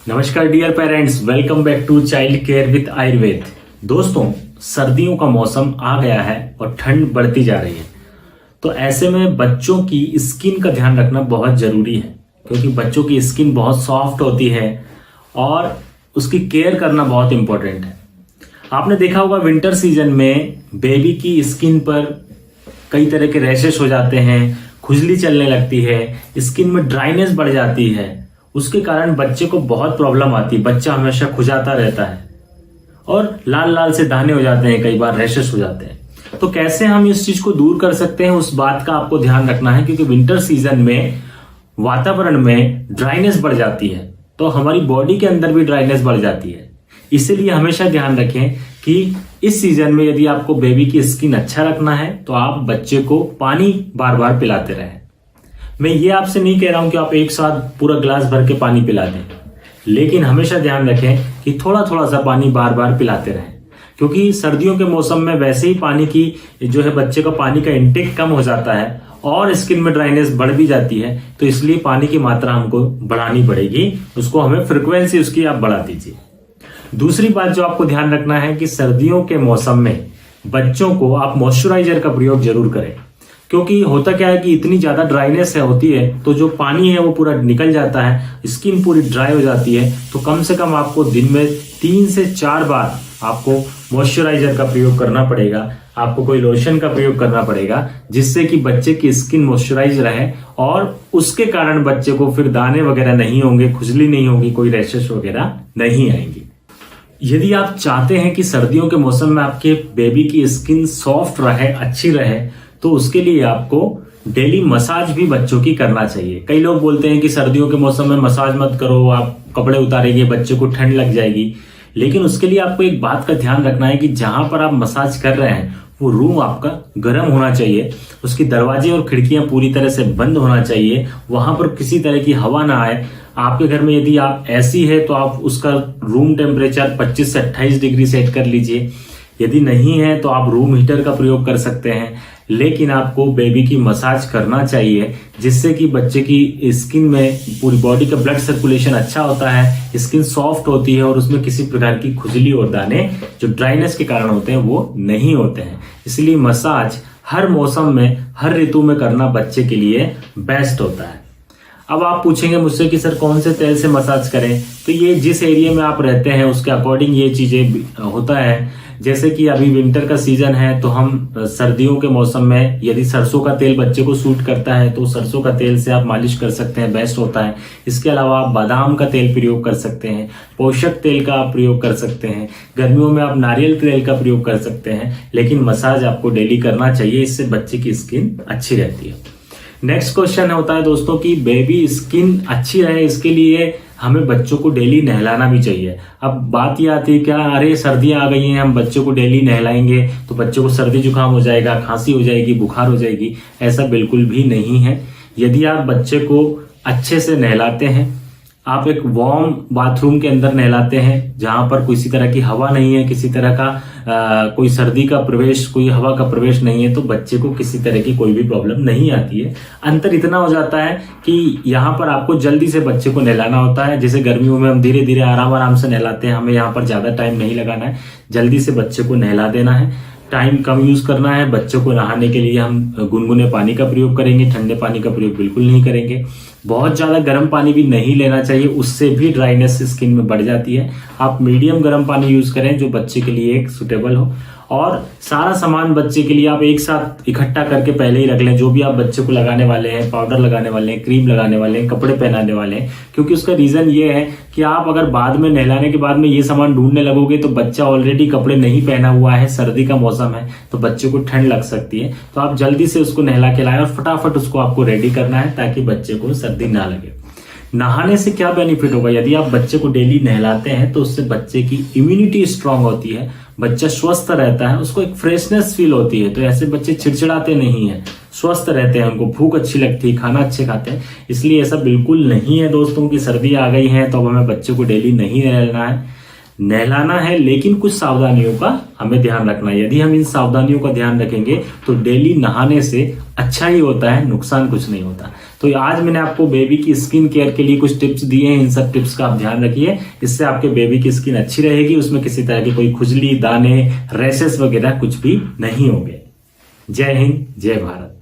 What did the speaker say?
नमस्कार dear parents, welcome back to child care with Ayurveda. दोस्तों, सर्दियों का मौसम आ गया है और ठंड बढ़ती जा रही है, तो ऐसे में बच्चों की स्किन का ध्यान रखना बहुत जरूरी है, क्योंकि बच्चों की स्किन बहुत सॉफ्ट होती है और उसकी केयर करना बहुत इंपॉर्टेंट है। आपने देखा होगा विंटर सीजन में बेबी की स्किन पर कई तरह के रैशेस हो जाते हैं, खुजली चलने लगती है, स्किन में ड्राइनेस बढ़ जाती है। उसके कारण बच्चे को बहुत प्रॉब्लम आती है, बच्चा हमेशा खुजाता रहता है और लाल लाल से दाने हो जाते हैं, कई बार रैशेस हो जाते हैं। तो कैसे हम इस चीज को दूर कर सकते हैं, उस बात का आपको ध्यान रखना है, क्योंकि विंटर सीजन में वातावरण में ड्राइनेस बढ़ जाती है, तो हमारी बॉडी के अंदर भी ड्राइनेस बढ़ जाती है। इसीलिए हमेशा ध्यान रखें कि इस सीजन में यदि आपको बेबी की स्किन अच्छा रखना है तो आप बच्चे को पानी बार बार पिलाते रहें। मैं ये आपसे नहीं कह रहा हूं कि आप एक साथ पूरा ग्लास भर के पानी पिला दें, लेकिन हमेशा ध्यान रखें कि थोड़ा थोड़ा सा पानी बार बार पिलाते रहें, क्योंकि सर्दियों के मौसम में वैसे ही पानी की जो है बच्चे का पानी का इंटेक कम हो जाता है और स्किन में ड्राइनेस बढ़ भी जाती है। तो इसलिए पानी की मात्रा हमको बढ़ानी पड़ेगी, उसको हमें फ्रिक्वेंसी उसकी आप बढ़ा दीजिए। दूसरी बात जो आपको ध्यान रखना है कि सर्दियों के मौसम में बच्चों को आप मॉइस्चराइजर का प्रयोग जरूर करें, क्योंकि होता क्या है कि इतनी ज्यादा ड्राइनेस होती है तो जो पानी है वो पूरा निकल जाता है, स्किन पूरी ड्राई हो जाती है। तो कम से कम आपको दिन में 3 से 4 बार आपको मॉइस्चराइजर का प्रयोग करना पड़ेगा, आपको कोई लोशन का प्रयोग करना पड़ेगा, जिससे कि बच्चे की स्किन मॉइस्चराइज रहे और उसके कारण बच्चे को फिर दाने वगैरह नहीं होंगे, खुजली नहीं होगी, कोई रैशेस वगैरह नहीं आएंगी। यदि आप चाहते हैं कि सर्दियों के मौसम में आपके बेबी की स्किन सॉफ्ट रहे, अच्छी रहे, तो उसके लिए आपको डेली मसाज भी बच्चों की करना चाहिए। कई लोग बोलते हैं कि सर्दियों के मौसम में मसाज मत करो, आप कपड़े उतारेंगे, बच्चे को ठंड लग जाएगी। लेकिन उसके लिए आपको एक बात का ध्यान रखना है कि जहां पर आप मसाज कर रहे हैं वो रूम आपका गर्म होना चाहिए, उसकी दरवाजे और खिड़कियां पूरी तरह से बंद होना चाहिए, वहां पर किसी तरह की हवा ना आए। आपके घर में यदि आप एसी है तो आप उसका रूम टेम्परेचर 25 से 28 डिग्री सेट कर लीजिए। यदि नहीं है तो आप रूम हीटर का प्रयोग कर सकते हैं, लेकिन आपको बेबी की मसाज करना चाहिए, जिससे कि बच्चे की स्किन में पूरी बॉडी का ब्लड सर्कुलेशन अच्छा होता है, स्किन सॉफ्ट होती है और उसमें किसी प्रकार की खुजली और दाने जो ड्राइनेस के कारण होते हैं वो नहीं होते हैं। इसलिए मसाज हर मौसम में, हर ऋतु में करना बच्चे के लिए बेस्ट होता है। अब आप पूछेंगे मुझसे कि सर कौन से तेल से मसाज करें, तो ये जिस एरिया में आप रहते हैं उसके अकॉर्डिंग ये चीजें होता है। जैसे कि अभी विंटर का सीजन है तो हम सर्दियों के मौसम में यदि सरसों का तेल बच्चे को सूट करता है तो सरसों का तेल से आप मालिश कर सकते हैं, बेस्ट होता है। इसके अलावा आप बादाम का तेल प्रयोग कर सकते हैं, पोषक तेल का आप प्रयोग कर सकते हैं, गर्मियों में आप नारियल तेल का प्रयोग कर सकते हैं, लेकिन मसाज आपको डेली करना चाहिए, इससे बच्चे की स्किन अच्छी रहती है। नेक्स्ट क्वेश्चन होता है दोस्तों कि बेबी स्किन अच्छी रहे, इसके लिए हमें बच्चों को डेली नहलाना भी चाहिए। अब बात ये आती है क्या, अरे सर्दियां आ गई हैं, हम बच्चों को डेली नहलाएंगे तो बच्चों को सर्दी जुकाम हो जाएगा, खांसी हो जाएगी, बुखार हो जाएगी। ऐसा बिल्कुल भी नहीं है। यदि आप बच्चे को अच्छे से नहलाते हैं, आप एक वार्म बाथरूम के अंदर नहलाते हैं जहां पर किसी तरह की हवा नहीं है, किसी तरह का कोई सर्दी का प्रवेश, कोई हवा का प्रवेश नहीं है, तो बच्चे को किसी तरह की कोई भी प्रॉब्लम नहीं आती है। अंतर इतना हो जाता है कि यहाँ पर आपको जल्दी से बच्चे को नहलाना होता है। जैसे गर्मियों में हम धीरे धीरे आराम आराम से नहलाते हैं, हमें यहाँ पर ज्यादा टाइम नहीं लगाना है, जल्दी से बच्चे को नहला देना है, टाइम कम यूज करना है। बच्चों को नहाने के लिए हम गुनगुने पानी का प्रयोग करेंगे, ठंडे पानी का प्रयोग बिल्कुल नहीं करेंगे। बहुत ज्यादा गर्म पानी भी नहीं लेना चाहिए, उससे भी ड्राइनेस स्किन में बढ़ जाती है। आप मीडियम गर्म पानी यूज करें जो बच्चे के लिए एक सुटेबल हो, और सारा सामान बच्चे के लिए आप एक साथ इकट्ठा करके पहले ही रख लें। जो भी आप बच्चे को लगाने वाले हैं, पाउडर लगाने वाले हैं, क्रीम लगाने वाले हैं, कपड़े पहनाने वाले हैं, क्योंकि उसका रीजन ये है कि आप अगर बाद में नहलाने के बाद में ये सामान ढूंढने लगोगे तो बच्चा ऑलरेडी कपड़े नहीं पहना हुआ है, सर्दी का मौसम है, तो बच्चे को ठंड लग सकती है। तो आप जल्दी से उसको नहला के लाएं और फटाफट उसको आपको रेडी करना है ताकि बच्चे को सर्दी ना लगे। नहाने से क्या बेनिफिट होगा, यदि आप बच्चे को डेली नहलाते हैं तो उससे बच्चे की इम्यूनिटी स्ट्रांग होती है, बच्चा स्वस्थ रहता है, उसको एक फ्रेशनेस फील होती है। तो ऐसे बच्चे चिड़चिड़ाते नहीं है, स्वस्थ रहते हैं, उनको भूख अच्छी लगती है, खाना अच्छे खाते हैं। इसलिए ऐसा बिल्कुल नहीं है दोस्तों कि सर्दी आ गई है तो अब हमें बच्चे को डेली नहीं नहलाना है। नहलाना है, लेकिन कुछ सावधानियों का हमें ध्यान रखना है। यदि हम इन सावधानियों का ध्यान रखेंगे तो डेली नहाने से अच्छा ही होता है, नुकसान कुछ नहीं होता। तो आज मैंने आपको बेबी की स्किन केयर के लिए कुछ टिप्स दिए हैं। इन सब टिप्स का आप ध्यान रखिए, इससे आपके बेबी की स्किन अच्छी रहेगी, उसमें किसी तरह की कोई खुजली, दाने, रैशेस वगैरह कुछ भी नहीं होंगे। जय हिंद, जय भारत।